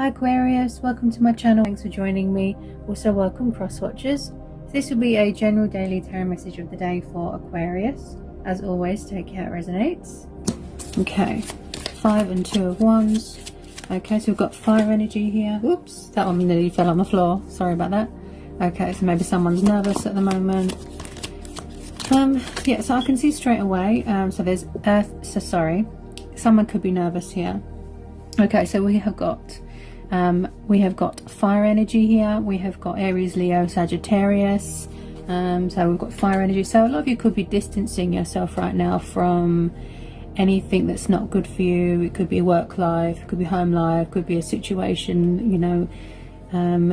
Hi Aquarius, welcome to my channel. Thanks for joining me. Also welcome cross watchers. This will be a general daily tarot message of the day for Aquarius. As always, take care, it resonates. Okay, 5 and 2 of Wands. Okay, so we've got fire energy here. Oops, that one nearly fell on the floor. Sorry about that. Okay, so maybe someone's nervous at the moment. Yeah, so I can see straight away. So there's Earth. So sorry, someone could be nervous here. Okay, so we have got fire energy here. We have got Aries, Leo, Sagittarius. So we've got fire energy. So a lot of you could be distancing yourself right now from anything that's not good for you. It could be work life, it could be home life, it could be a situation, you know,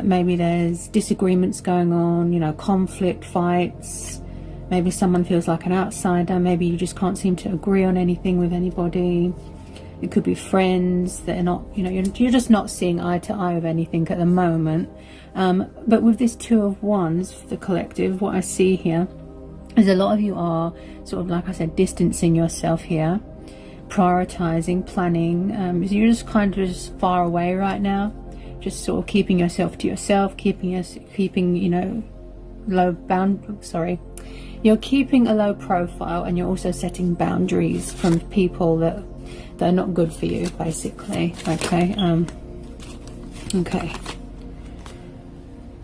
maybe there's disagreements going on, you know, conflict, fights. Maybe someone feels like an outsider. Maybe you just can't seem to agree on anything with anybody. It could be friends that are not, you know, you're just not seeing eye to eye with anything at the moment. But with this 2 of Wands, the collective, what I see here is a lot of you are sort of, like I said, distancing yourself here, prioritizing, planning. So you're just kind of just far away right now, just sort of keeping yourself to yourself, keeping you know, you're keeping a low profile, and you're also setting boundaries from people that are not good for you, basically. Okay, okay,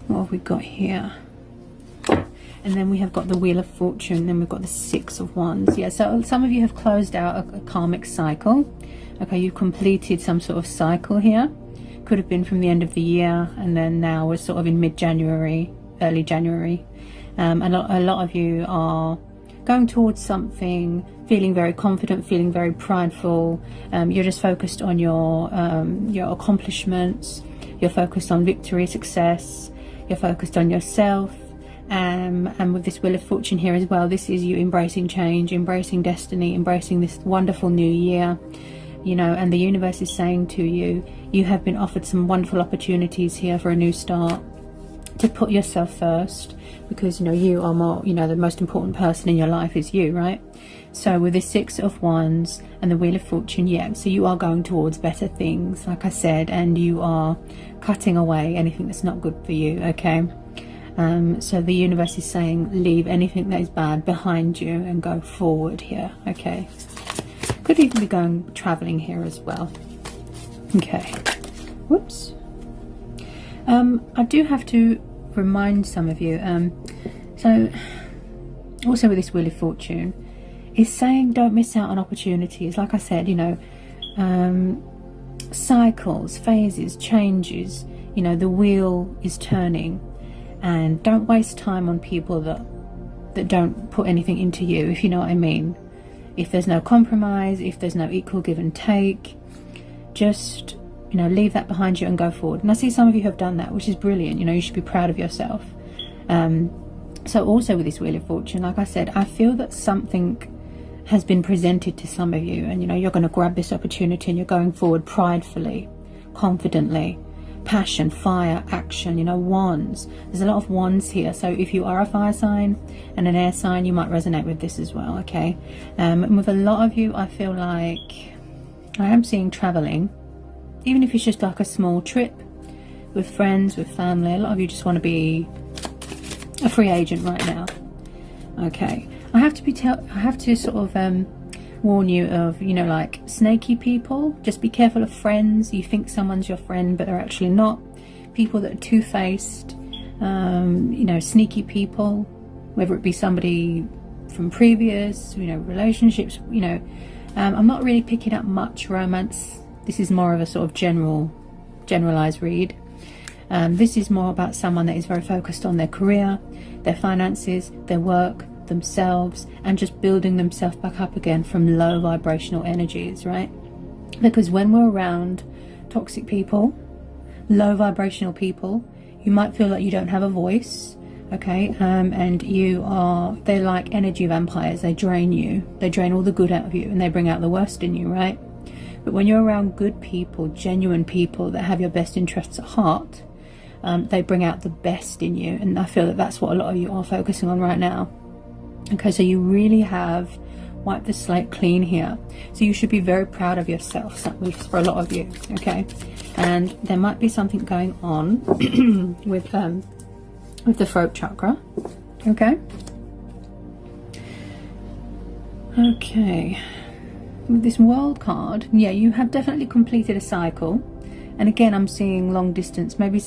what have we got here? And then we have got the Wheel of Fortune, and then we've got the 6 of Wands. Yeah, so some of you have closed out a karmic cycle. Okay, you've completed some sort of cycle here. Could have been from the end of the year, and then now we're sort of in mid-January, early January. A lot of you are going towards something, feeling very confident, feeling very prideful. You're just focused on your accomplishments. You're focused on victory, success. You're focused on yourself. And with this Wheel of Fortune here as well, this is you embracing change, embracing destiny, embracing this wonderful new year, you know. And the universe is saying to you, you have been offered some wonderful opportunities here for a new start, to put yourself first, because, you know, you are more, you know, the most important person in your life is you, right? So with the 6 of Wands and the Wheel of Fortune, yeah, so you are going towards better things, like I said, and you are cutting away anything that's not good for you. Okay, so the universe is saying leave anything that is bad behind you and go forward here. Okay, could even be going traveling here as well. Okay, whoops. I do have to remind some of you, so also with this Wheel of Fortune, is saying don't miss out on opportunities. Like I said, you know, cycles, phases, changes, you know, the wheel is turning, and don't waste time on people that don't put anything into you, if you know what I mean. If there's no compromise, if there's no equal give and take, just, you know, leave that behind you and go forward. And I see some of you have done that, which is brilliant. You know, you should be proud of yourself. So also with this Wheel of Fortune, like I said, I feel that something has been presented to some of you, and, you know, you're going to grab this opportunity and you're going forward pridefully, confidently. Passion, fire, action, you know, Wands. There's a lot of Wands here. So if you are a fire sign and an air sign, you might resonate with this as well. Okay, and with a lot of you, I feel like I am seeing traveling. Even if it's just like a small trip with friends, with family. A lot of you just want to be a free agent right now. Okay, I have to sort of warn you of, you know, like snaky people. Just be careful of friends. You think someone's your friend, but they're actually not. People that are two-faced, you know, sneaky people, whether it be somebody from previous, you know, relationships, you know. I'm not really picking up much romance. This is more of a sort of generalized read. This is more about someone that is very focused on their career, their finances, their work, themselves, and just building themselves back up again from low vibrational energies, right? Because when we're around toxic people, low vibrational people, you might feel like you don't have a voice. Okay, and they're like energy vampires. They drain you, they drain all the good out of you, and they bring out the worst in you, right? But when you're around good people, genuine people that have your best interests at heart, they bring out the best in you. And I feel that that's what a lot of you are focusing on right now. Okay, so you really have wipe the slate clean here. So you should be very proud of yourself, for a lot of you, okay? And there might be something going on with the throat chakra, okay? Okay, with this World card, yeah, you have definitely completed a cycle. And again, I'm seeing long distance, maybe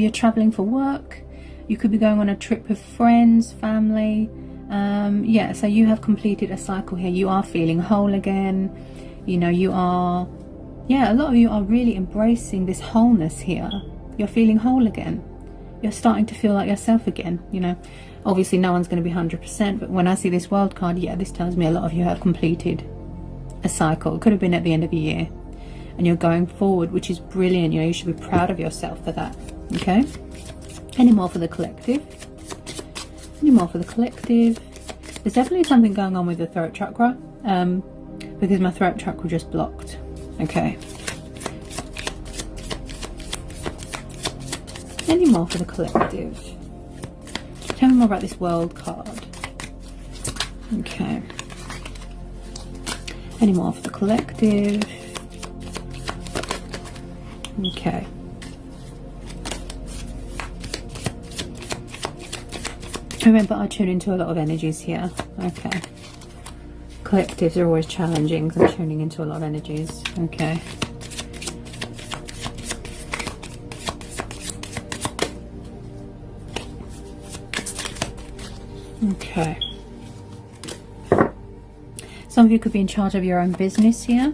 you're traveling for work, you could be going on a trip with friends, family. Yeah, so you have completed a cycle here. You are feeling whole again. You know, you are, yeah, a lot of you are really embracing this wholeness here. You're feeling whole again. You're starting to feel like yourself again, you know. Obviously, no one's going to be 100%, but when I see this World card, yeah, this tells me a lot of you have completed a cycle. It could have been at the end of the year. And you're going forward, which is brilliant. You know, you should be proud of yourself for that, okay? Any more for the collective? Any more for the collective? There's definitely something going on with the throat chakra, because my throat chakra just blocked, okay? Any more for the collective? Tell me more about this World card. Okay. Any more for the collective? Okay. Remember, I tune into a lot of energies here. Okay. Collectives are always challenging because I'm tuning into a lot of energies. Okay. Okay. Some of you could be in charge of your own business here.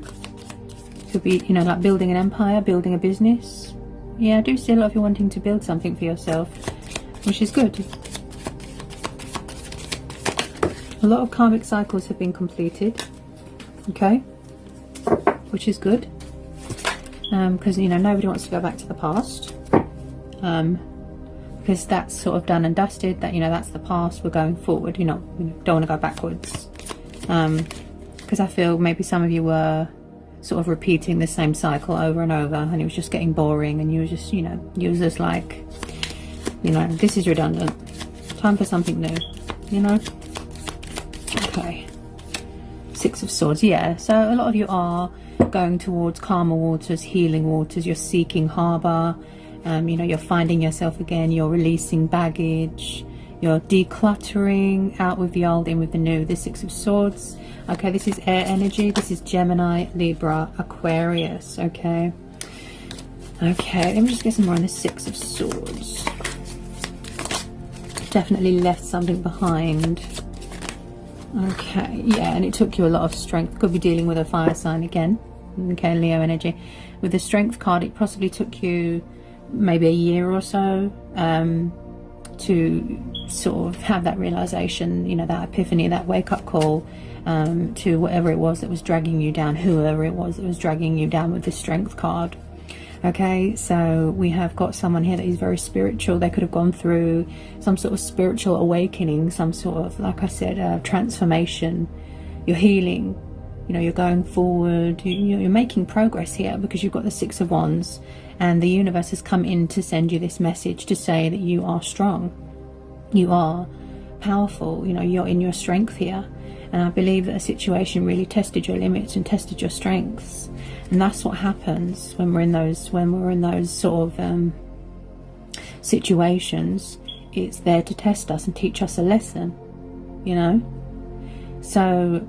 Could be, you know, like building an empire, building a business. Yeah, I do see a lot of you wanting to build something for yourself, which is good. A lot of karmic cycles have been completed, okay, which is good, because, you know, nobody wants to go back to the past, because that's sort of done and dusted. That, you know, that's the past. We're going forward. You know, don't want to go backwards, because I feel maybe some of you were sort of repeating the same cycle over and over, and it was just getting boring, and you were just, you know, you was just like, you know, this is redundant. Time for something new, you know. Okay, Six of Swords. Yeah, so a lot of you are going towards calmer waters, healing waters. You're seeking harbour. You know, you're finding yourself again. You're releasing baggage. You're decluttering, out with the old, in with the new. The Six of Swords. Okay, this is air energy. This is Gemini, Libra, Aquarius. Okay. Okay, let me just get some more on the Six of Swords. Definitely left something behind. Okay, yeah, and it took you a lot of strength. Could be dealing with a fire sign again. Okay, Leo energy. With the Strength card, it possibly took you maybe a year or so to sort of have that realization, you know, that epiphany, that wake-up call, to whatever it was that was dragging you down, whoever it was that was dragging you down with the Strength card. Okay, so we have got someone here that is very spiritual. They could have gone through some sort of spiritual awakening, some sort of, like I said, transformation. You're healing, you know, you're going forward, you're making progress here, because you've got the Six of Wands, and the universe has come in to send you this message to say that you are strong, you are powerful, you know, you're in your strength here. And I believe that a situation really tested your limits and tested your strengths. And that's what happens when we're in those sort of situations. It's there to test us and teach us a lesson, you know. So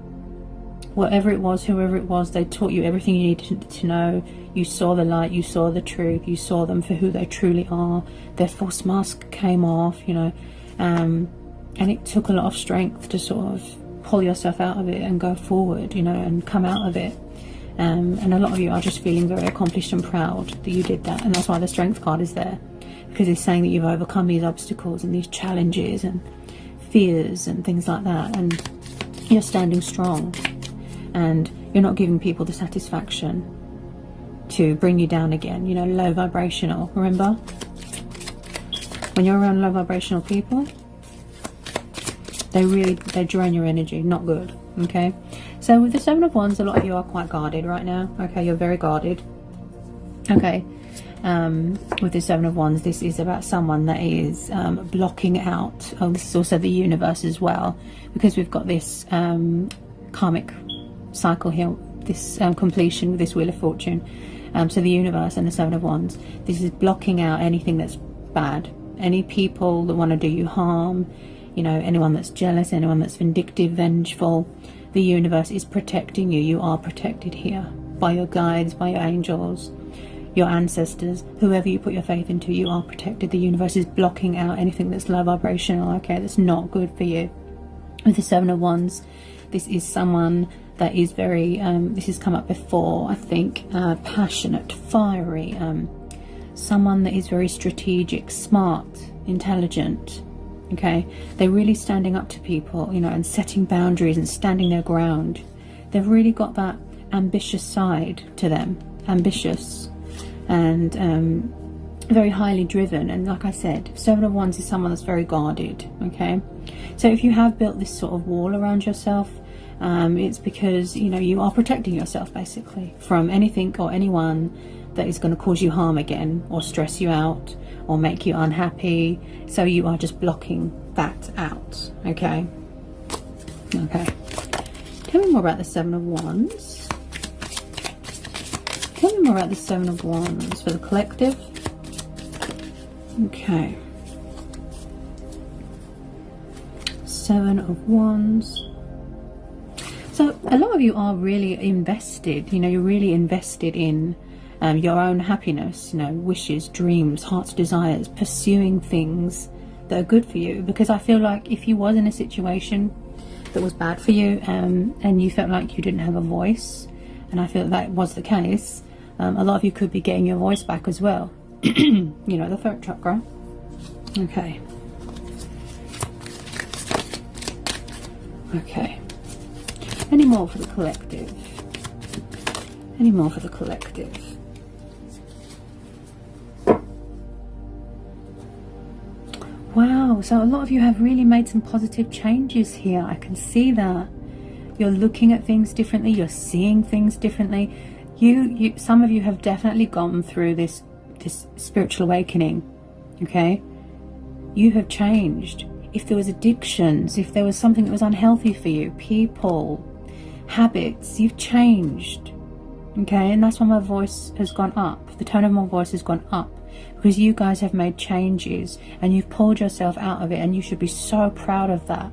whatever it was, whoever it was, they taught you everything you needed to know. You saw the light, you saw the truth, you saw them for who they truly are. Their false mask came off, you know, and it took a lot of strength to sort of pull yourself out of it and go forward, you know, and come out of it. And a lot of you are just feeling very accomplished and proud that you did that. And that's why the Strength card is there, because it's saying that you've overcome these obstacles and these challenges and fears and things like that, and you're standing strong, and you're not giving people the satisfaction to bring you down again. You know, low vibrational. Remember, when you're around low vibrational people, they drain your energy. Not good. Okay, so with the Seven of Wands, a lot of you are quite guarded right now. Okay, you're very guarded. Okay, with the Seven of Wands, this is about someone that is blocking out. Oh, this is also the universe as well, because we've got this karmic cycle here, this completion with this Wheel of Fortune. So the universe and the Seven of Wands, this is blocking out anything that's bad, any people that want to do you harm, you know, anyone that's jealous, anyone that's vindictive, vengeful. The universe is protecting you. You are protected here by your guides, by your angels, your ancestors, whoever you put your faith into. You are protected. The universe is blocking out anything that's low vibrational, okay, that's not good for you. With the Seven of Wands, this is someone that is very this has come up before, I think, passionate, fiery, someone that is very strategic, smart, intelligent. Okay, they're really standing up to people, you know, and setting boundaries and standing their ground. They've really got that ambitious side to them, ambitious and very highly driven. And like I said, Seven of Wands is someone that's very guarded. Okay, so if you have built this sort of wall around yourself, it's because, you know, you are protecting yourself basically from anything or anyone that is going to cause you harm again, or stress you out, or make you unhappy. So you are just blocking that out. Okay, okay, tell me more about the Seven of Wands. Tell me more about the Seven of Wands for the collective. Okay, Seven of Wands. So a lot of you are really invested, you know, you're really invested in your own happiness, you know, wishes, dreams, heart's desires, pursuing things that are good for you. Because I feel like if you was in a situation that was bad for you, and you felt like you didn't have a voice, and I feel that was the case, a lot of you could be getting your voice back as well. You know, the throat chakra. Okay. Okay. Any more for the collective? Any more for the collective? Wow, so a lot of you have really made some positive changes here. I can see that. You're looking at things differently. You're seeing things differently. Some of you have definitely gone through this spiritual awakening. Okay? You have changed. If there was addictions, if there was something that was unhealthy for you, people, habits, you've changed. Okay, and that's why my voice has gone up. The tone of my voice has gone up, because you guys have made changes and you've pulled yourself out of it, and you should be so proud of that.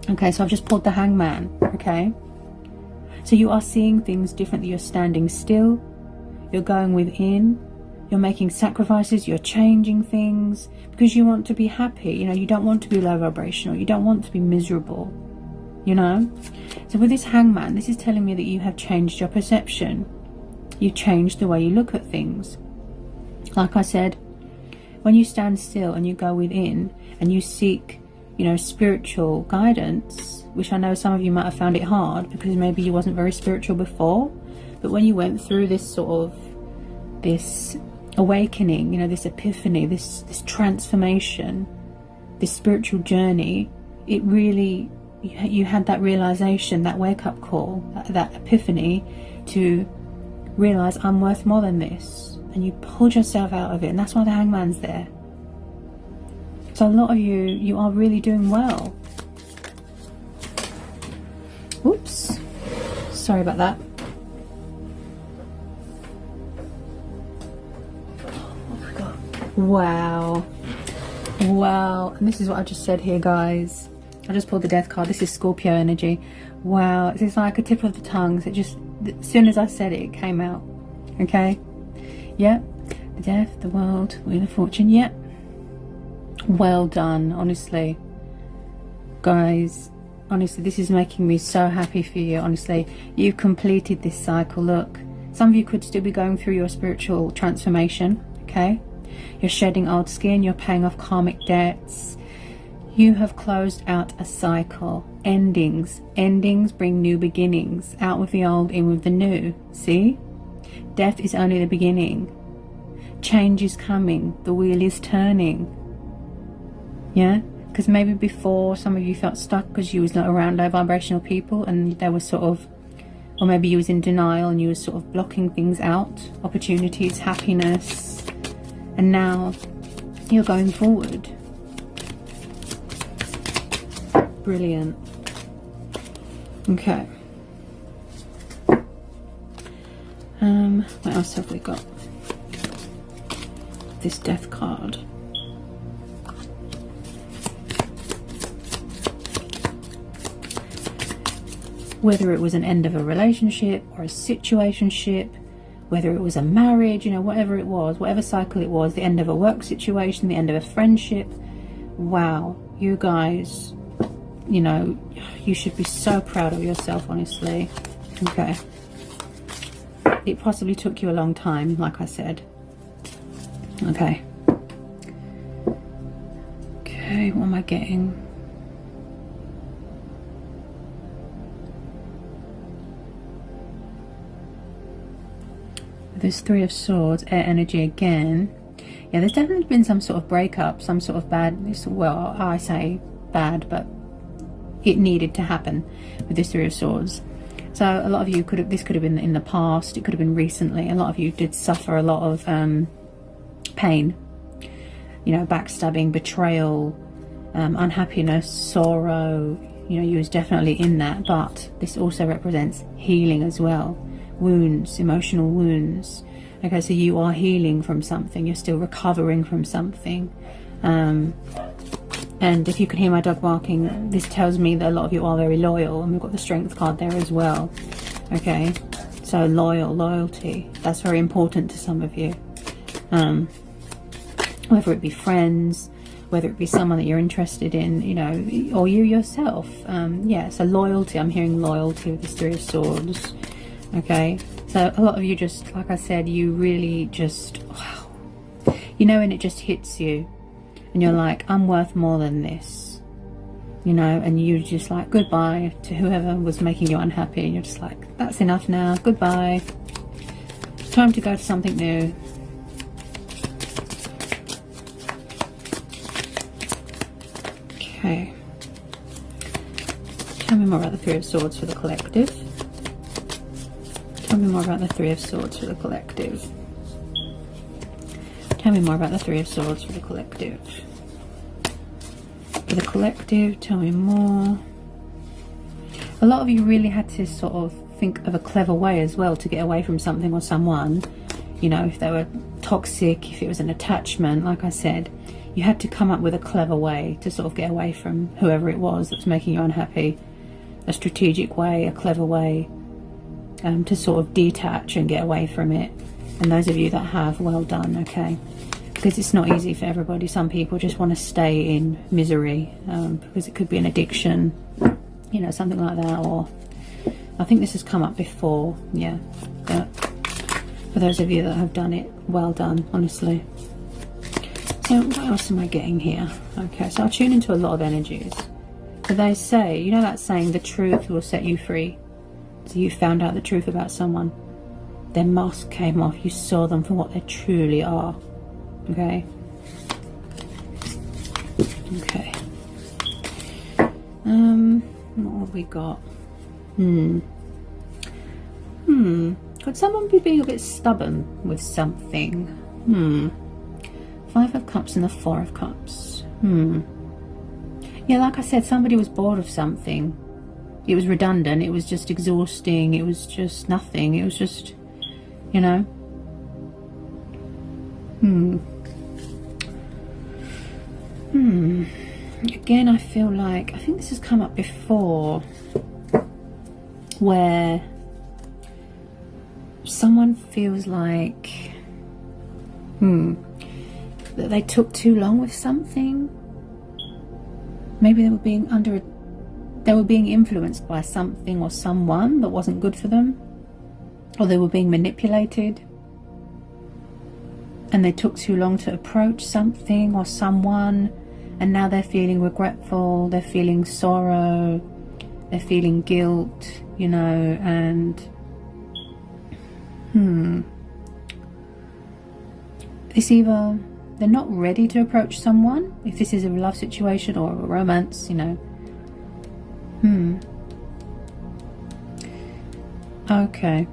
Okay, so I've just pulled the Hangman. Okay, so you are seeing things differently. You're standing still, you're going within, you're making sacrifices, you're changing things because you want to be happy. You know, you don't want to be low vibrational, you don't want to be miserable, you know. So with this Hangman, this is telling me that you have changed your perception. You changed the way you look at things. Like I said, when you stand still and you go within and you seek, you know, spiritual guidance, which I know some of you might have found it hard because maybe you wasn't very spiritual before, but when you went through this sort of this awakening, you know, this epiphany, this transformation, this spiritual journey, it really, you had that realization, that wake-up call, that epiphany to realize I'm worth more than this, and you pulled yourself out of it, and that's why the Hangman's there. So a lot of you are really doing well. Oops, sorry about that. Wow, wow, and this is what I just said here, guys. I just pulled the Death card. This is Scorpio energy. Wow, it's like a tip of the tongue. So it just, as soon as I said it, it came out. Okay, yeah, the Death, the World, Wheel of Fortune. Yeah, well done, honestly, guys. Honestly, this is making me so happy for you. Honestly, you've completed this cycle. Look, some of you could still be going through your spiritual transformation. Okay, you're shedding old skin, you're paying off karmic debts, you have closed out a cycle. Endings bring new beginnings. Out with the old, in with the new. See, death is only the beginning. Change is coming, the wheel is turning. Yeah, because maybe before some of you felt stuck because you was not around low vibrational people, and they were sort of, or maybe you was in denial and you were sort of blocking things out, opportunities, happiness. And now you're going forward. Brilliant. Okay. What else have we got? This Death card. Whether it was an end of a relationship or a situationship, whether it was a marriage, you know, whatever it was, whatever cycle it was, the end of a work situation, the end of a friendship. Wow, you guys, you know, you should be so proud of yourself, honestly. Okay. It possibly took you a long time, like I said. Okay. Okay, what am I getting? There's Three of Swords, air energy again. Yeah, there's definitely been some sort of breakup, some sort of bad, well, I say bad, but it needed to happen with this Three of Swords. So a lot of you could have, this could have been in the past, it could have been recently. A lot of you did suffer a lot of pain, you know, backstabbing, betrayal, unhappiness, sorrow. You know, you was definitely in that, but this also represents healing as well. Wounds, emotional wounds. Okay, so you are healing from something, you're still recovering from something. And if you can hear my dog barking, this tells me that a lot of you are very loyal, and we've got the Strength card there as well. Okay, so loyalty, that's very important to some of you. Whether it be friends, whether it be someone that you're interested in, you know, or you yourself. Yeah, so loyalty, I'm hearing loyalty with this Three of Swords. Okay, so a lot of you just, like I said, you really just, wow, you know, and it just hits you and you're like, I'm worth more than this, you know, and you just like, goodbye to whoever was making you unhappy, and you're just like, that's enough now, goodbye, time to go to something new. Okay, tell me more about the Three of Swords for the collective. Tell me more about the Three of Swords for the collective. Tell me more about the Three of Swords for the collective. For the collective, tell me more. A lot of you really had to sort of think of a clever way as well to get away from something or someone. You know, if they were toxic, if it was an attachment, like I said, you had to come up with a clever way to sort of get away from whoever it was that was making you unhappy. A strategic way, a clever way. To sort of detach and get away from it. And those of you that have, well done. Okay, because it's not easy for everybody. Some people just want to stay in misery, because it could be an addiction, you know, something like that. Or I think this has come up before. Yeah, but for those of you that have done it, well done, honestly. So what else am I getting here? Okay, so I'll tune into a lot of energies. So they say, you know that saying, the truth will set you free. So you found out the truth about someone, their mask came off, you saw them for what they truly are. Okay. Okay. What have we got? Could someone be being a bit stubborn with something? Five of Cups and the Four of Cups. Yeah, like I said, somebody was bored of something. It was redundant, it was just exhausting, it was just nothing, it was just, you know. Again, I feel like, I think this has come up before, where someone feels like that they took too long with something. Maybe they were being influenced by something or someone that wasn't good for them, or they were being manipulated and they took too long to approach something or someone, and now they're feeling regretful, they're feeling sorrow, they're feeling guilt, you know, and it's either they're not ready to approach someone, if this is a love situation or a romance, you know. Okay,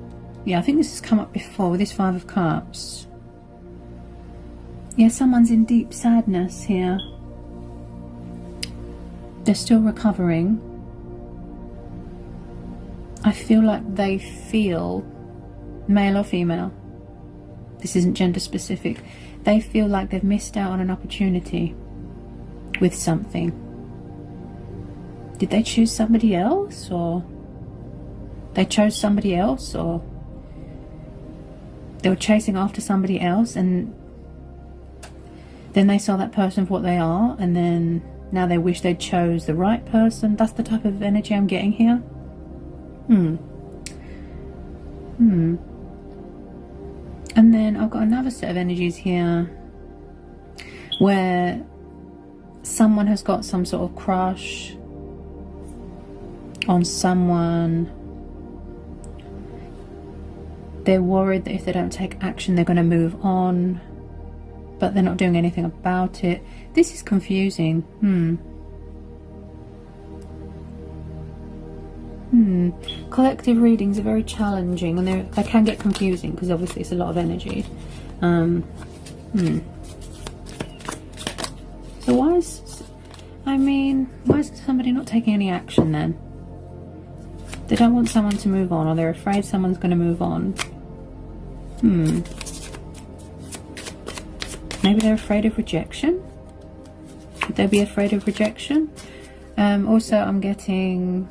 yeah, I think this has come up before with this Five of Cups. Yeah, someone's in deep sadness here. They're still recovering. I feel like they feel, male or female, this isn't gender specific, they feel like they've missed out on an opportunity with something. Did they choose somebody else, or they chose somebody else, or they were chasing after somebody else, and then they saw that person for what they are, and then now they wish they chose the right person? That's the type of energy I'm getting here. And then I've got another set of energies here where someone has got some sort of crush on someone. They're worried that if they don't take action they're going to move on, but they're not doing anything about it. This is confusing. Collective readings are very challenging, and they can get confusing because obviously it's a lot of energy. So why is somebody not taking any action then? They don't want someone to move on, or they're afraid someone's going to move on. Maybe they're afraid of rejection. Could they be afraid of rejection? Also I'm getting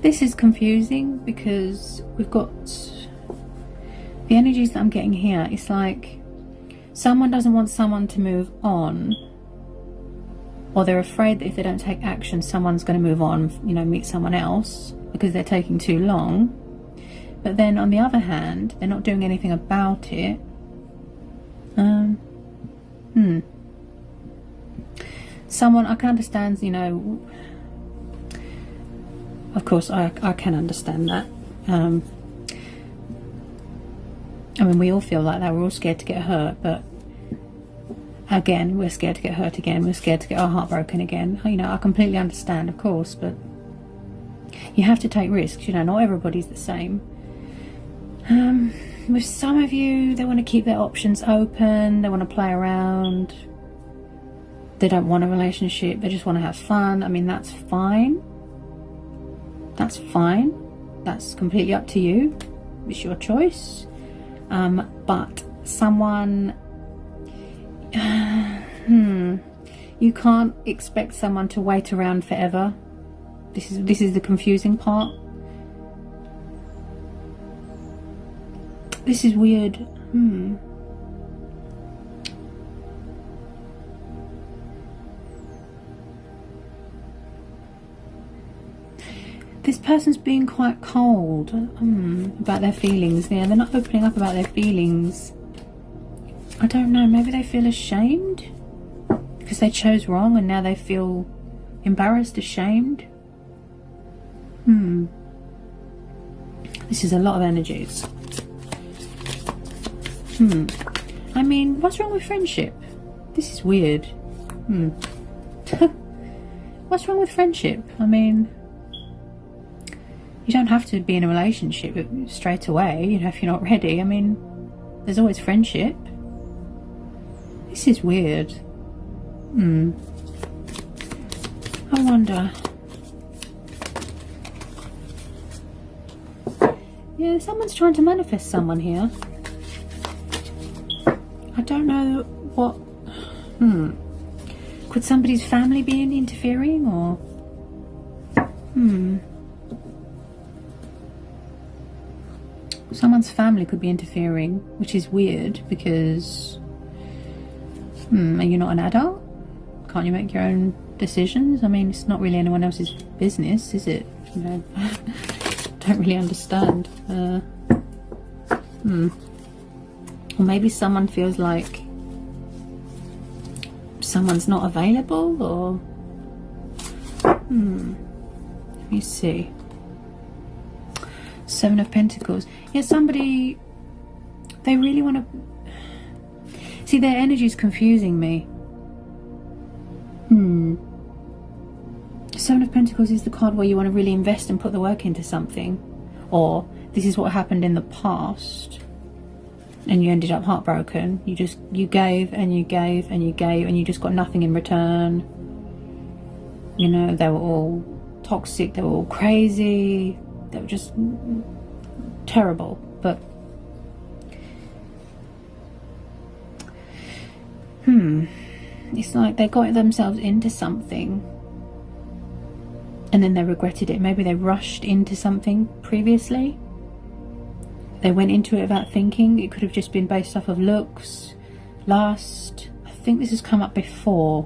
this is confusing because we've got the energies that I'm getting here. It's like someone doesn't want someone to move on, or they're afraid that if they don't take action someone's going to move on, you know, meet someone else because they're taking too long. But then on the other hand, they're not doing anything about it. Someone, I can understand, you know, of course I can understand that. I mean, we all feel like that. We're all scared to get hurt, but again, we're scared to get hurt again. We're scared to get our heart broken again. You know, I completely understand, of course, but you have to take risks. You know, not everybody's the same. With some of you, they want to keep their options open. They want to play around. They don't want a relationship. They just want to have fun. I mean, that's fine. That's fine. That's completely up to you. It's your choice. But someone, you can't expect someone to wait around forever. This is the confusing part. This is weird. This person's being quite cold about their feelings. Yeah, they're not opening up about their feelings. I don't know, maybe they feel ashamed because they chose wrong and now they feel embarrassed, ashamed. This is a lot of energies. I mean, what's wrong with friendship? This is weird. What's wrong with friendship? I mean, you don't have to be in a relationship straight away, you know, if you're not ready. I mean, there's always friendship. This is weird. I wonder. Yeah, someone's trying to manifest someone here. I don't know what. Could somebody's family be interfering, or? Someone's family could be interfering, which is weird because. Are you not an adult? Can't you make your own decisions? I mean, it's not really anyone else's business, is it? You know, don't really understand. Or maybe someone feels like someone's not available, or let me see. Seven of Pentacles. Yeah, somebody, they really want to see, their energy is confusing me. Seven of Pentacles is the card where you want to really invest and put the work into something, or this is what happened in the past and you ended up heartbroken. You gave and you gave and you gave and you just got nothing in return, You know, they were all toxic, they were all crazy, they were just terrible. But it's like they got themselves into something and then they regretted it. Maybe they rushed into something previously. They went into it without thinking. It could have just been based off of looks, lust. I think this has come up before,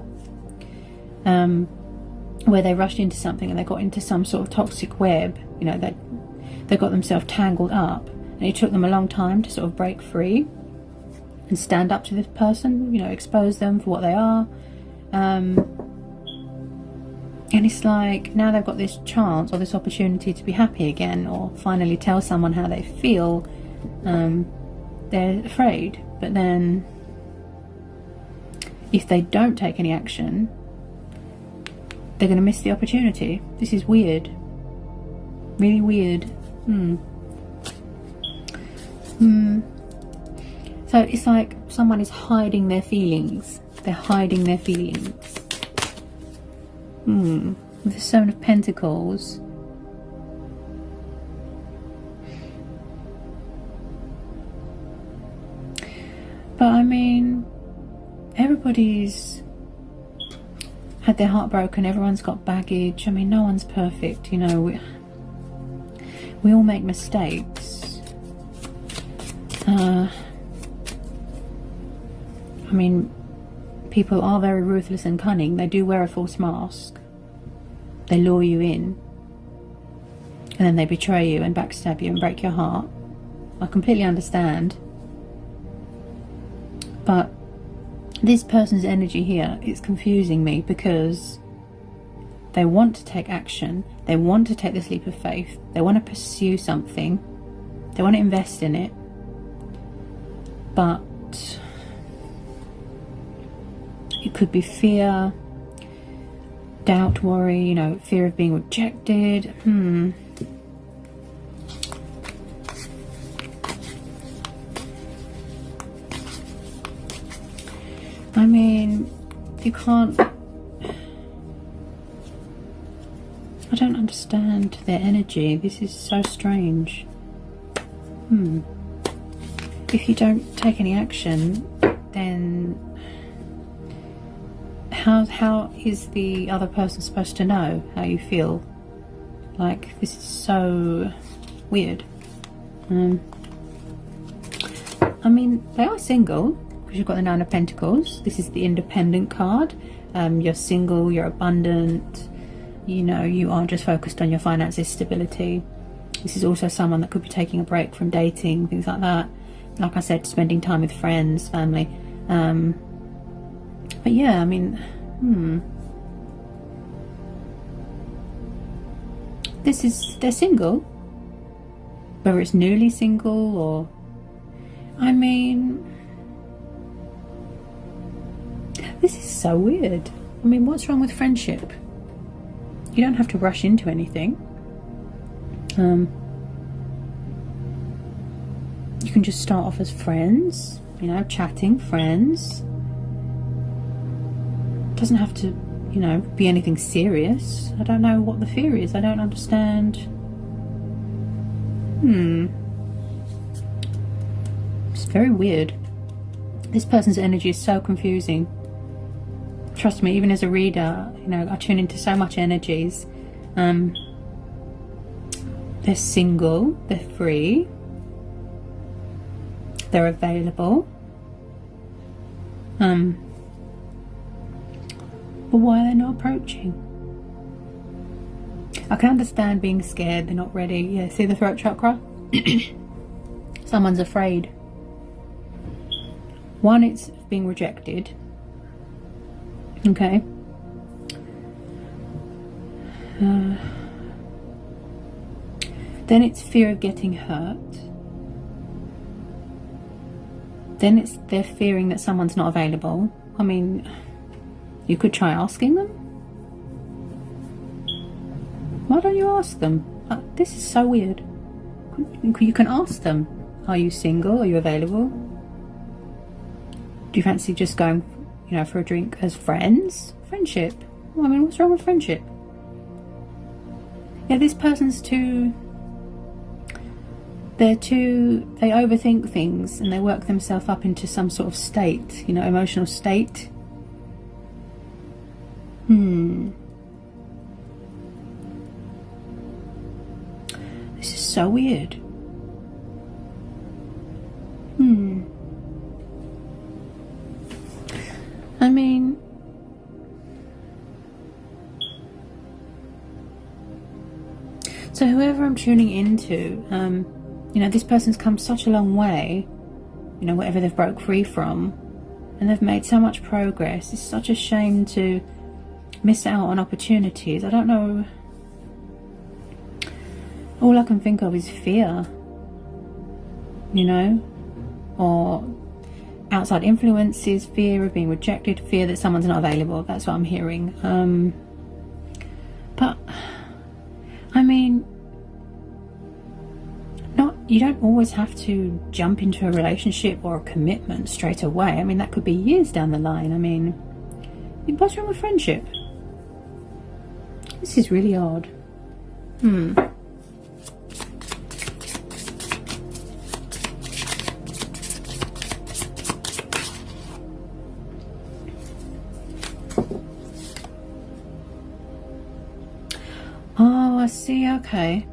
where they rushed into something and they got into some sort of toxic web. You know, they got themselves tangled up, and it took them a long time to sort of break free and stand up to this person, you know, expose them for what they are. And it's like, now they've got this chance or this opportunity to be happy again, or finally tell someone how they feel. They're afraid. But then if they don't take any action, they're going to miss the opportunity. This is weird. Really weird. So it's like someone is hiding their feelings. They're hiding their feelings. With the Seven of Pentacles. But I mean, everybody's had their heart broken. Everyone's got baggage. I mean, no one's perfect. You know, we all make mistakes. I mean, people are very ruthless and cunning. They do wear a false mask. They lure you in, and then they betray you and backstab you and break your heart. I completely understand. But this person's energy here is confusing me, because they want to take action. They want to take this leap of faith. They want to pursue something. They want to invest in it. But it could be fear, doubt, worry, you know, fear of being rejected. I mean, you can't... I don't understand their energy. This is so strange. If you don't take any action, then how is the other person supposed to know how you feel? Like, this is so weird. I mean, they are single, because you've got the Nine of Pentacles. This is the independent card. You're single, you're abundant, you know, you are just focused on your finances, stability. This is also someone that could be taking a break from dating, things like that. Like I said, spending time with friends, family. But yeah, I mean, they're single. Whether it's newly single or, I mean, this is so weird. I mean, what's wrong with friendship? You don't have to rush into anything. You can just start off as friends, you know, chatting, friends. Doesn't have to, you know, be anything serious. I don't know what the fear is. I don't understand. It's very weird. This person's energy is so confusing. Trust me, even as a reader, you know, I tune into so much energies. They're single, they're free, they're available. But why are they not approaching? I can understand being scared, they're not ready. Yeah, see the throat chakra? Someone's afraid. One, it's being rejected. Okay. Then it's fear of getting hurt. Then it's they're fearing that someone's not available. I mean, you could try asking them. Why don't you ask them? This is so weird. You can ask them, are you single? Are you available? Do you fancy just going, you know, for a drink as friends? Friendship. I mean, what's wrong with friendship? Yeah, this person's too... they overthink things and they work themselves up into some sort of state, you know, emotional state. This is so weird. I mean, so whoever I'm tuning into, you know, this person's come such a long way, you know, whatever they've broke free from, and they've made so much progress. It's such a shame to miss out on opportunities. I don't know. All I can think of is fear, you know, or outside influences, fear of being rejected, fear that someone's not available. That's what I'm hearing. But I mean, you don't always have to jump into a relationship or a commitment straight away. I mean, that could be years down the line. I mean, what's wrong with friendship? This is really odd. Oh, I see. Okay.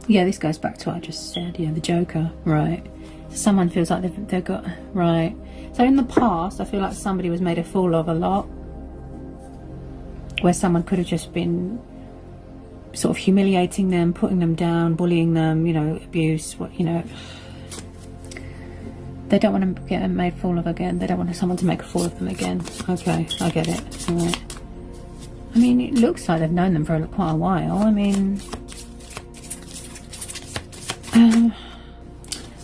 Yeah, this goes back to what I just said. Yeah, the Joker. Right. Someone feels like they've got... Right. So in the past, I feel like somebody was made a fool of a lot. Where someone could have just been sort of humiliating them, putting them down, bullying them, you know, abuse, you know. They don't want to get made a fool of again. They don't want someone to make a fool of them again. Okay, I get it. All right. I mean, it looks like they've known them for quite a while. I mean...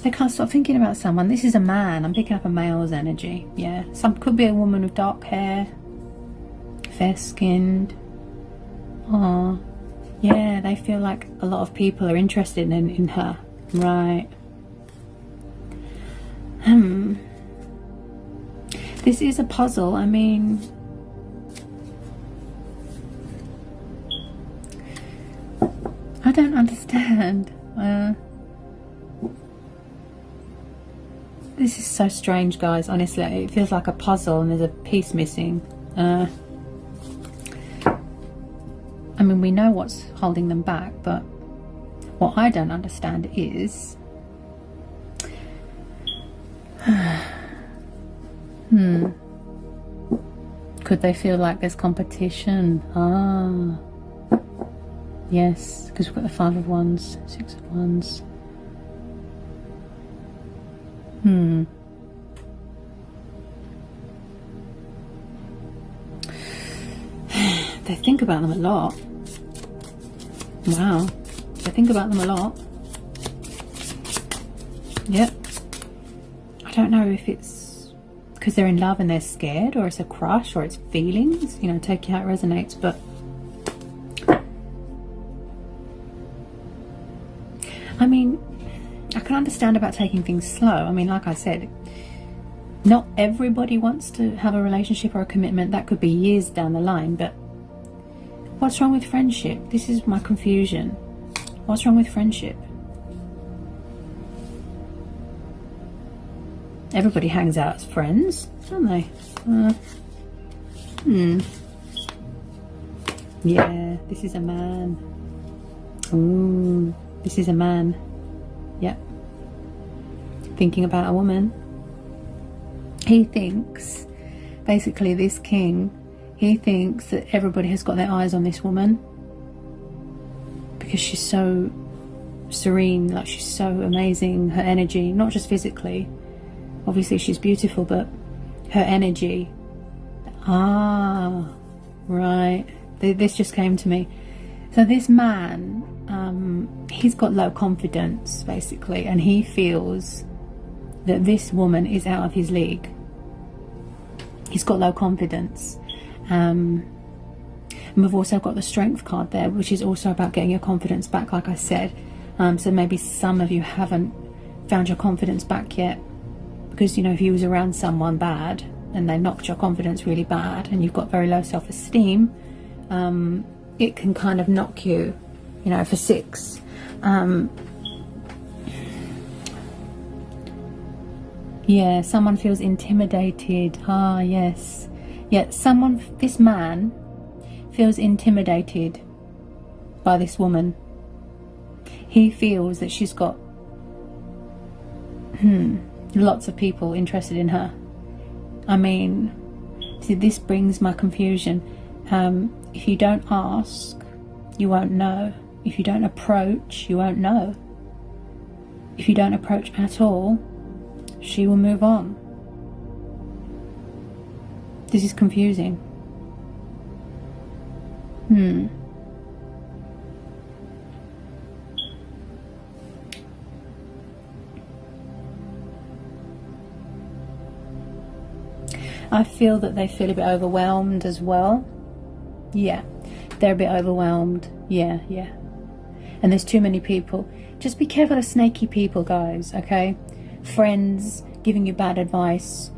they can't stop thinking about someone. This is a man. I'm picking up a male's energy. Yeah. Could be a woman with dark hair. Fair-skinned. Oh, yeah, they feel like a lot of people are interested in her. Right. This is a puzzle. I mean, I don't understand. This is so strange, guys. Honestly, it feels like a puzzle and there's a piece missing. I mean, we know what's holding them back, but what I don't understand is... Could they feel like there's competition? Ah. Yes, because we've got the 5 of Wands, 6 of Wands. They think about them a lot. Wow. They think about them a lot. Yep. I don't know if it's because they're in love and they're scared, or it's a crush, or it's feelings. You know, take it how it resonates. But I mean, I can understand about taking things slow. I mean, like I said, not everybody wants to have a relationship or a commitment. That could be years down the line. But what's wrong with friendship? This is my confusion. What's wrong with friendship? Everybody hangs out as friends, don't they? Yeah, this is a man. Ooh, this is a man. Yep. Thinking about a woman. He thinks, basically this king, he thinks that everybody has got their eyes on this woman because she's so serene, like she's so amazing, her energy, not just physically. Obviously she's beautiful, but her energy. Ah, right. This just came to me. So this man, he's got low confidence, basically, and he feels that this woman is out of his league. He's got low confidence. And we've also got the Strength card there, which is also about getting your confidence back, like I said. So maybe some of you haven't found your confidence back yet. Because, you know, if you was around someone bad, and they knocked your confidence really bad, and you've got very low self-esteem, it can kind of knock you, you know, for 6. Yeah, someone feels intimidated. Ah, yes. Yeah, this man feels intimidated by this woman. He feels that she's got lots of people interested in her. I mean, see, this brings my confusion. If you don't ask, you won't know. If you don't approach, you won't know. If you don't approach at all, she will move on. This is confusing. I feel that they feel a bit overwhelmed as well. Yeah, they're a bit overwhelmed. Yeah. And there's too many people. Just be careful of snaky people, guys, okay? Friends giving you bad advice.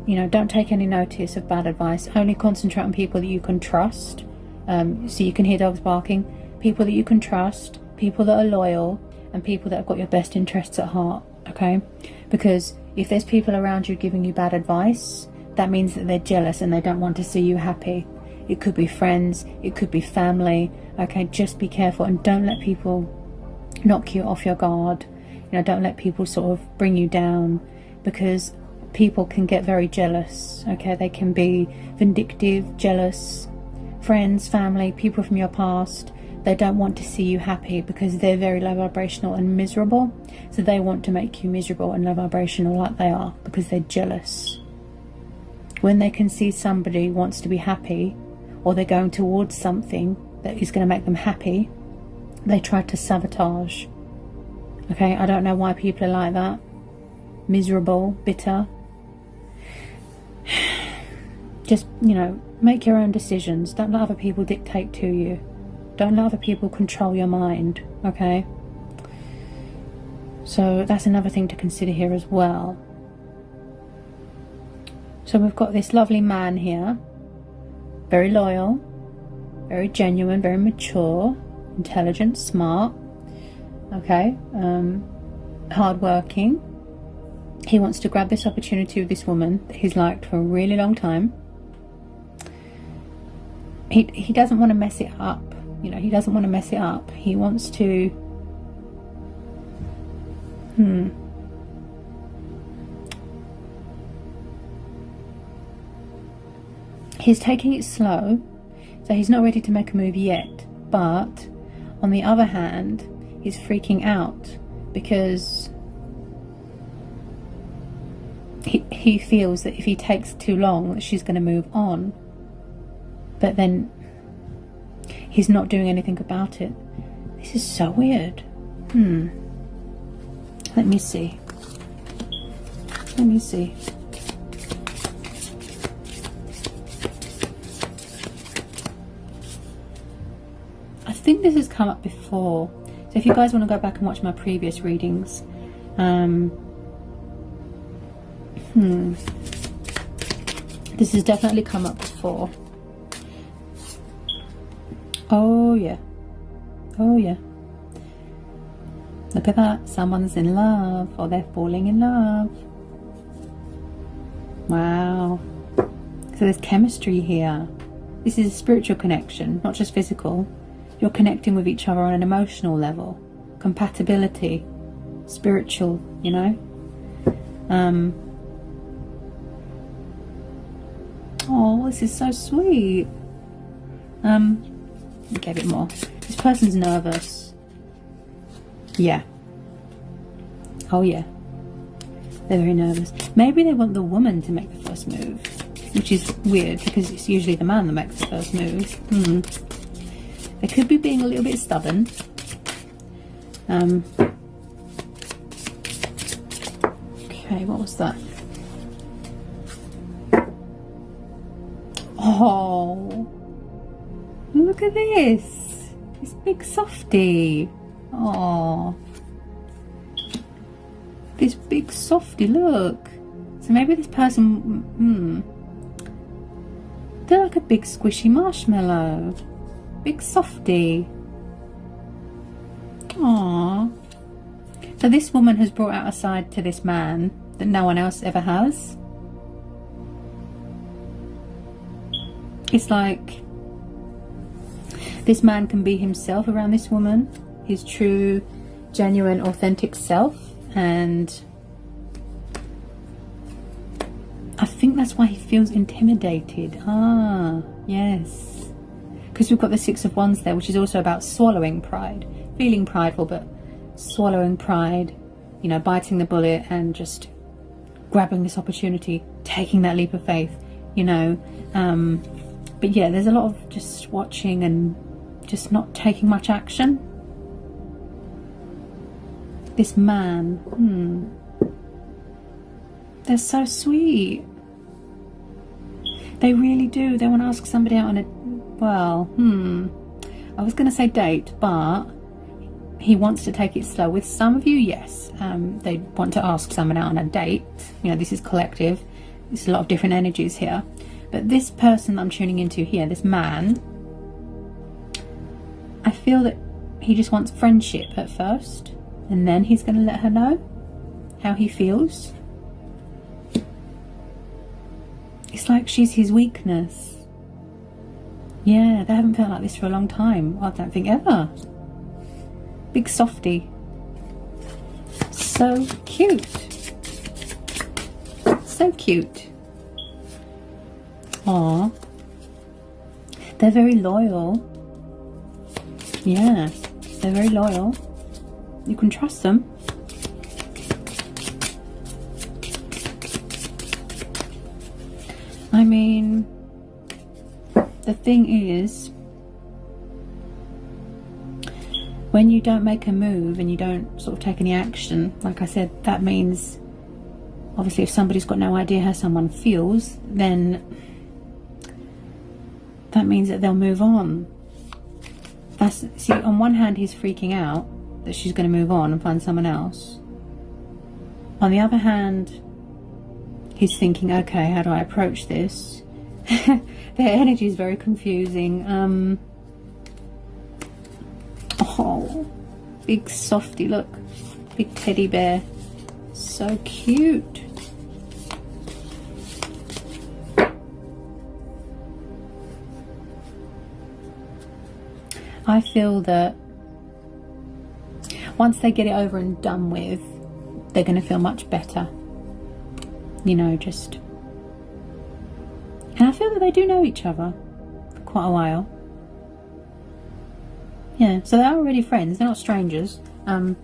You know, don't take any notice of bad advice. Only concentrate on people that you can trust. So you can hear dogs barking. People that you can trust, people that are loyal, and people that have got your best interests at heart, okay? Because if there's people around you giving you bad advice, that means that they're jealous and they don't want to see you happy. It could be friends, it could be family, okay? Just be careful and don't let people knock you off your guard. You know, don't let people sort of bring you down, because people can get very jealous, okay? They can be vindictive, jealous. Friends, family, people from your past, they don't want to see you happy because they're very low vibrational and miserable. So they want to make you miserable and low vibrational like they are because they're jealous. When they can see somebody wants to be happy, or they're going towards something that is going to make them happy, they try to sabotage. Okay, I don't know why people are like that. Miserable, bitter. Just, you know, make your own decisions. Don't let other people dictate to you. Don't let other people control your mind, okay? So that's another thing to consider here as well. So we've got this lovely man here. Very loyal, very genuine, very mature, intelligent, smart, okay? Hardworking. He wants to grab this opportunity with this woman that he's liked for a really long time. He doesn't want to mess it up, you know, he doesn't want to mess it up. He wants to he's taking it slow, so he's not ready to make a move yet. But on the other hand, he's freaking out because he feels that if he takes too long, that she's going to move on. But then he's not doing anything about it. This is so weird. Let me see. I think this has come up before. So if you guys want to go back and watch my previous readings, this has definitely come up before. Oh yeah. Look at that. Someone's in love, or they're falling in love. Wow. So there's chemistry here. This is a spiritual connection, not just physical. You're connecting with each other on an emotional level. Compatibility. Spiritual, you know. Oh, this is so sweet. Okay, a bit more. This person's nervous. Yeah. Oh yeah. They're very nervous. Maybe they want the woman to make the first move, which is weird because it's usually the man that makes the first move. They could be being a little bit stubborn. Okay, what was that? Oh, look at this. This big softie. Oh, this big softie, look. So maybe this person They're like a big squishy marshmallow. Big softy. Aww. So this woman has brought out a side to this man that no one else ever has. It's like this man can be himself around this woman, his true, genuine, authentic self, and I think that's why he feels intimidated. Ah, yes. Because we've got the Six of Wands there, which is also about swallowing pride. Feeling prideful, but swallowing pride, you know, biting the bullet and just grabbing this opportunity, taking that leap of faith, you know. But yeah, there's a lot of just watching and just not taking much action. This man, they're so sweet. They really do. They want to ask somebody out on a, well, I was going to say date, but he wants to take it slow. With some of you, yes, they want to ask someone out on a date. You know, this is collective. There's a lot of different energies here. But this person that I'm tuning into here, this man, I feel that he just wants friendship at first, and then he's going to let her know how he feels. It's like she's his weakness. Yeah, they haven't felt like this for a long time. I don't think ever. Big softy. So cute. So cute. Aww. They're very loyal. Yeah, they're very loyal. You can trust them. I mean, the thing is, when you don't make a move and you don't sort of take any action, like I said, that means, obviously, if somebody's got no idea how someone feels, then that means that they'll move on. That's, see, on one hand, he's freaking out that she's going to move on and find someone else. On the other hand, he's thinking, okay, how do I approach this? Their energy is very confusing. Oh, big softy, look. Big teddy bear. So cute. I feel that once they get it over and done with, they're going to feel much better. You know, just... And I feel that they do know each other for quite a while. Yeah, so they're already friends. They're not strangers. But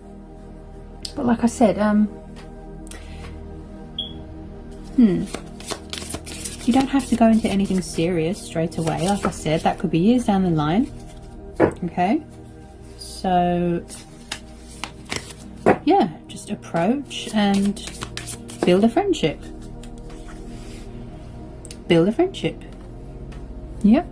like I said, you don't have to go into anything serious straight away. Like I said, that could be years down the line. Okay, so yeah, just approach and build a friendship. Build a friendship. Yep.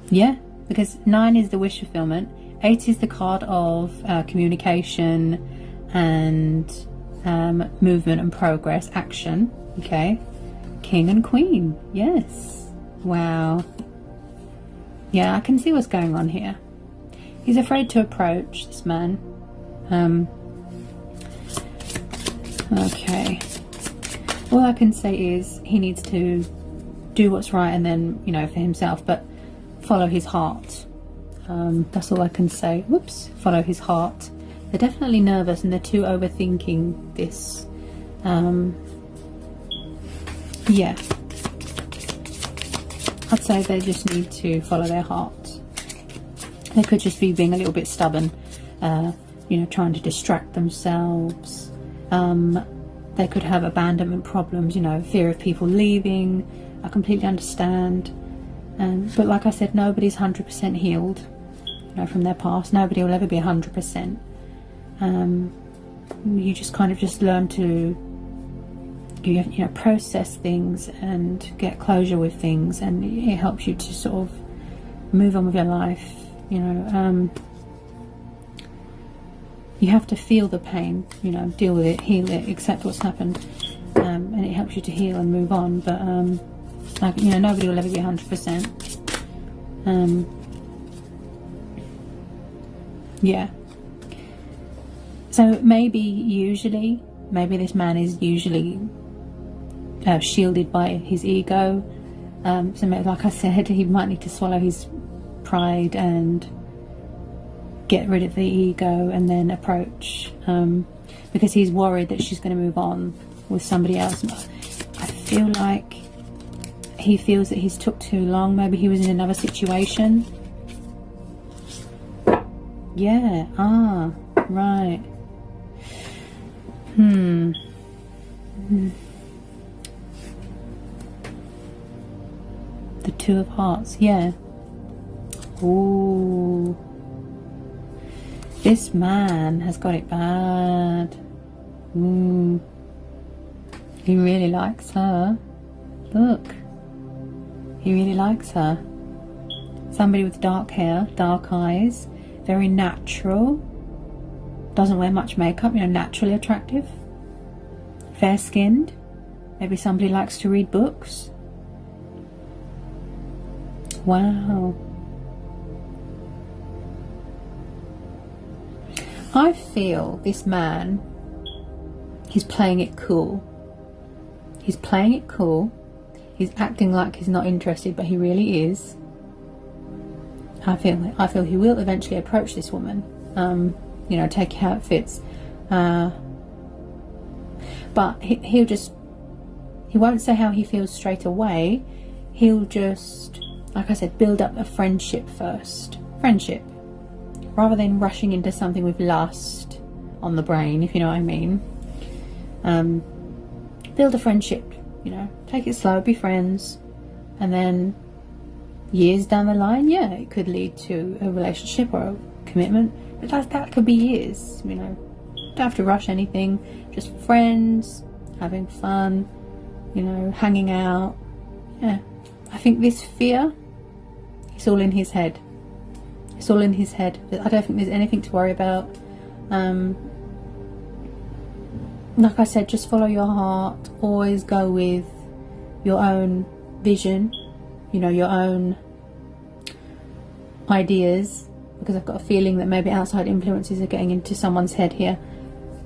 Yeah, because 9 is the wish fulfillment. 8 is the card of communication and movement and progress, action. Okay. King and Queen, yes. Wow. Yeah, I can see what's going on here. He's afraid to approach this man. Okay. All I can say is he needs to do what's right and then, you know, for himself, but follow his heart. That's all I can say. Whoops. Follow his heart. They're definitely nervous and they're too overthinking this. Yeah, I'd say they just need to follow their heart. They could just be being a little bit stubborn, you know, trying to distract themselves. They could have abandonment problems, you know, fear of people leaving. I completely understand. But like I said, nobody's 100% healed, you know, from their past. Nobody will ever be 100%. You just kind of just learn to, you know, process things and get closure with things, and it helps you to sort of move on with your life, you know. you have to feel the pain, you know, deal with it, heal it, accept what's happened, and it helps you to heal and move on. But like, you know, nobody will ever be 100%. Yeah. So maybe this man is usually shielded by his ego. So maybe, like I said, he might need to swallow his pride and get rid of the ego and then approach, because he's worried that she's going to move on with somebody else. I feel like he feels that he's took too long. Maybe he was in another situation. Yeah. Ah, right. The Two of Hearts. Yeah. Ooh. This man has got it bad. He really likes her. Look. He really likes her. Somebody with dark hair, dark eyes, very natural. Doesn't wear much makeup, you know, naturally attractive. Fair skinned. Maybe somebody likes to read books. Wow. I feel this man, he's playing it cool. He's playing it cool. He's acting like he's not interested, but he really is. I feel he will eventually approach this woman. You know, take how it fits. But he won't say how he feels straight away. He'll just, like I said, build up a friendship first. Friendship. Rather than rushing into something with lust on the brain, if you know what I mean. Build a friendship, you know. Take it slow, be friends. And then years down the line, yeah, it could lead to a relationship or a commitment. But that could be years, you know. Don't have to rush anything. Just friends, having fun, you know, hanging out. Yeah. I think this fear, it's all in his head. It's all in his head. I don't think there's anything to worry about. Like I said, just follow your heart. Always go with your own vision, you know, your own ideas, because I've got a feeling that maybe outside influences are getting into someone's head here.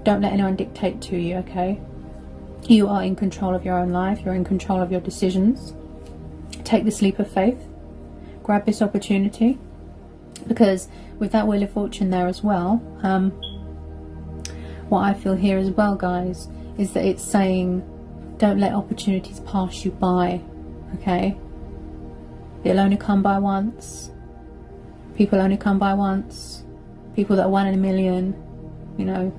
Don't let anyone dictate to you, okay? You are in control of your own life. You're in control of your decisions. Take this leap of faith. Grab this opportunity. Because with that Wheel of Fortune there as well, what I feel here as well, guys, is that it's saying don't let opportunities pass you by, okay? It'll only come by once. People only come by once. People that are 1 in a million, you know,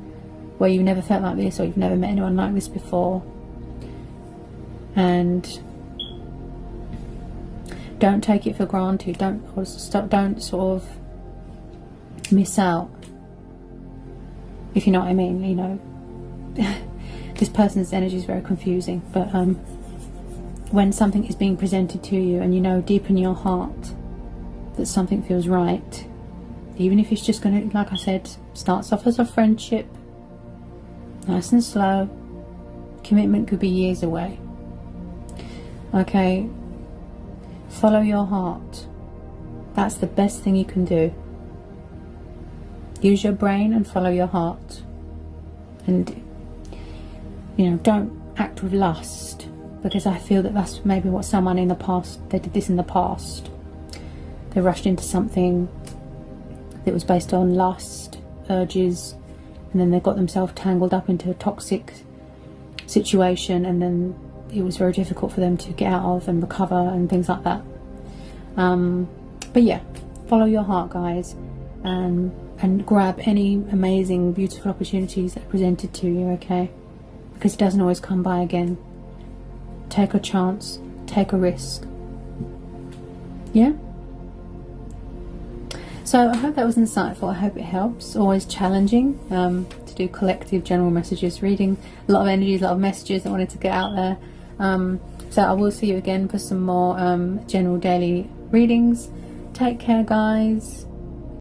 where you've never felt like this or you've never met anyone like this before. And don't take it for granted. Don't sort of miss out, if you know what I mean. You know, this person's energy is very confusing, but when something is being presented to you and you know deep in your heart that something feels right, even if it's just going to, like I said, starts off as a friendship, nice and slow, commitment could be years away, okay? Follow your heart. That's the best thing you can do. Use your brain and follow your heart. And, you know, don't act with lust, because I feel that that's maybe what someone in the past, they did this in the past. They rushed into something that was based on lust, urges, and then they got themselves tangled up into a toxic situation, and then it was very difficult for them to get out of and recover and things like that. But yeah, follow your heart, guys, and grab any amazing, beautiful opportunities that are presented to you, okay? Because it doesn't always come by again. Take a chance, take a risk. Yeah? So I hope that was insightful. I hope it helps. Always challenging to do collective general messages, reading a lot of energies, a lot of messages I wanted to get out there. So I will see you again for some more general daily readings. Take care, guys.